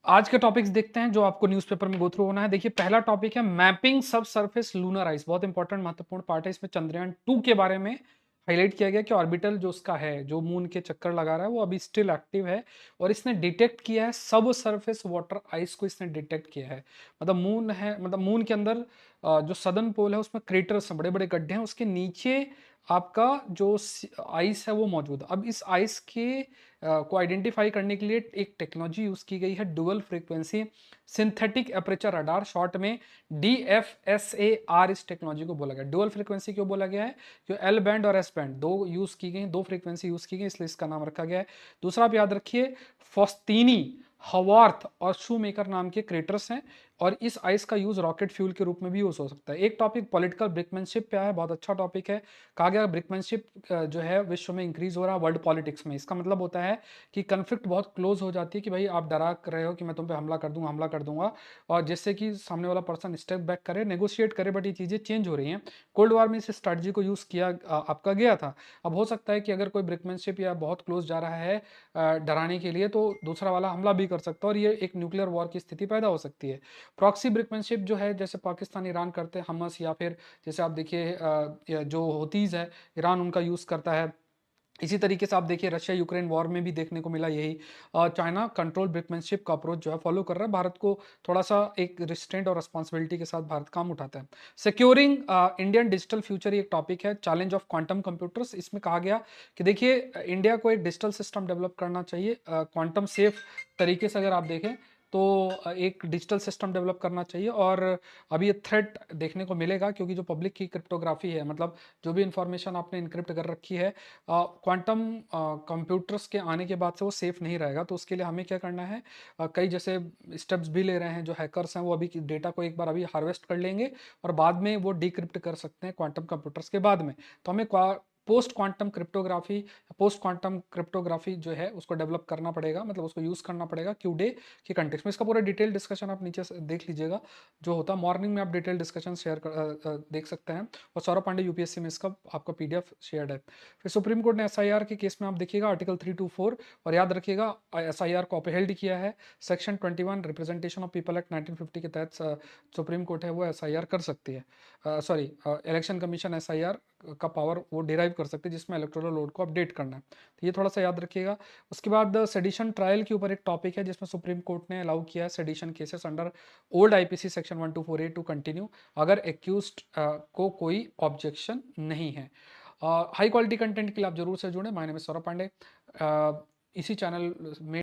आज के टॉपिक्स देखते हैं जो आपको न्यूज़पेपर में गो थ्रू होना है। देखिए पहला टॉपिक है मैपिंग सब सरफेस लूनर आइस। बहुत इंपॉर्टेंट महत्वपूर्ण पार्ट है। इसमें चंद्रयान 2 के बारे में हाईलाइट किया गया कि ऑर्बिटल जो उसका है, जो मून के चक्कर लगा रहा है, वो अभी स्टिल एक्टिव है और इसने डिटेक्ट किया है सब सरफेस वाटर आइस को इसने डिटेक्ट किया है। मतलब मून है, मतलब मून के अंदर जो सदर्न पोल है उसमें क्रेटर्स हैं, बड़े-बड़े गड्ढे हैं, उसके नीचे आपका जो आइस है वो मौजूद है। अब इस आइस के को आइडेंटिफाई करने के लिए एक टेक्नोलॉजी यूज की गई है, dual frequency synthetic aperture radar, short में DFSAR इस टेक्नोलॉजी को बोला गया। डुअल फ्रीक्वेंसी क्यों बोला गया है? जो एल बैंड और एस बैंड दो यूज की गई, दो फ्रीक्वेंसी यूज की गई, इसलिए इसका नाम रखा गया है। दूसरा आप याद रखिए, फॉस्तीनी, हवार्थ और शू मेकर नाम के क्रेटर्स हैं और इस आइस का यूज रॉकेट फ्यूल के रूप में भी यूज हो सकता है। एक टॉपिक पॉलिटिकल ब्रिकमैनशिप पे है, बहुत अच्छा टॉपिक है। कहा गया ब्रिकमैनशिप जो है विश्व में इंक्रीज हो रहा है वर्ल्ड पॉलिटिक्स में। इसका मतलब होता है कि कन्फ्लिक्ट बहुत क्लोज हो जाती है कि भाई आप डरा कर रहे हो कि मैं तुम पे हमला कर दूंगा, और जिससे कि सामने वाला पर्सन स्टेप बैक करे, नेगोशिएट करे, बट ये चीजें चेंज हो रही हैं। कोल्ड वॉर में इस स्ट्रेटजी को यूज किया आपका गया था। अब हो सकता है कि अगर कोई ब्रिकमैनशिप या बहुत क्लोज जा रहा है डराने के लिए, तो दूसरा वाला हमला भी कर सकता है और ये एक न्यूक्लियर वॉर की स्थिति पैदा हो सकती है। प्रॉक्सी ब्रिकमैनशिप जो है, जैसे पाकिस्तान ईरान करते हैं, हमस, या फिर जैसे आप देखिए जो होतीज है, ईरान उनका यूज करता है। इसी तरीके से आप देखिए रशिया यूक्रेन वॉर में भी देखने को मिला यही। चाइना कंट्रोल ब्रिकमैनशिप का अप्रोच जो है फॉलो कर रहा है। भारत को थोड़ा सा एक रिस्ट्रेंट और रिस्पॉन्सिबिलिटी के साथ भारत काम उठाता है। सिक्योरिंग इंडियन डिजिटल फ्यूचर, ये एक टॉपिक है। चैलेंज ऑफ क्वांटम कंप्यूटर्स, इसमें कहा गया कि देखिए इंडिया को एक डिजिटल सिस्टम डेवलप करना चाहिए क्वांटम सेफ तरीके से। अगर आप देखें तो एक डिजिटल सिस्टम डेवलप करना चाहिए। और अभी ये थ्रेट देखने को मिलेगा क्योंकि जो पब्लिक की क्रिप्टोग्राफी है, मतलब जो भी इंफॉर्मेशन आपने इनक्रिप्ट कर रखी है, क्वांटम कंप्यूटर्स के आने के बाद से वो सेफ नहीं रहेगा। तो उसके लिए हमें क्या करना है, कई जैसे स्टेप्स भी ले रहे हैं। जो हैकर्स हैं वो अभी डेटा को एक बार अभी हार्वेस्ट कर लेंगे और बाद में वो डिक्रिप्ट कर सकते हैं क्वांटम कंप्यूटर्स के बाद में। तो हमें पोस्ट क्वांटम क्रिप्टोग्राफी जो है उसको डेवलप करना पड़ेगा, मतलब उसको यूज करना पड़ेगा क्यूडे के कंटेक्स्ट में। इसका पूरा डिटेल डिस्कशन आप नीचे से देख लीजिएगा, जो होता है मॉर्निंग में आप डिटेल डिस्कशन शेयर देख सकते हैं। और सौरभ पांडे यूपीएससी में इसका आपका PDF शेयर्ड है। फिर सुप्रीम कोर्ट ने SIR के केस में आप देखिएगा आर्टिकल 324, और याद रखिएगा SIR को अपहेल्ड किया है। Section 21 representation of people act 1950 के तहत सुप्रीम कोर्ट है वो SIR कर सकती है। सॉरी, इलेक्शन कमीशन SIR का पावर वो डिराइव कर सकते हैं, जिसमें इलेक्टोरल लोड को अपडेट करना है। तो ये थोड़ा सा याद रखिएगा। उसके बाद सेडिशन ट्रायल के ऊपर एक टॉपिक है जिसमें सुप्रीम कोर्ट ने अलाउ किया है sedition cases under old IPC section 1248 to continue, अगर एक्यूज्ड को कोई ऑब्जेक्शन नहीं है। हाई क्वालिटी कंटेंट के लिए आप जरूर से जुड़े। My name is Saurabh Pandey. इसी चैनल में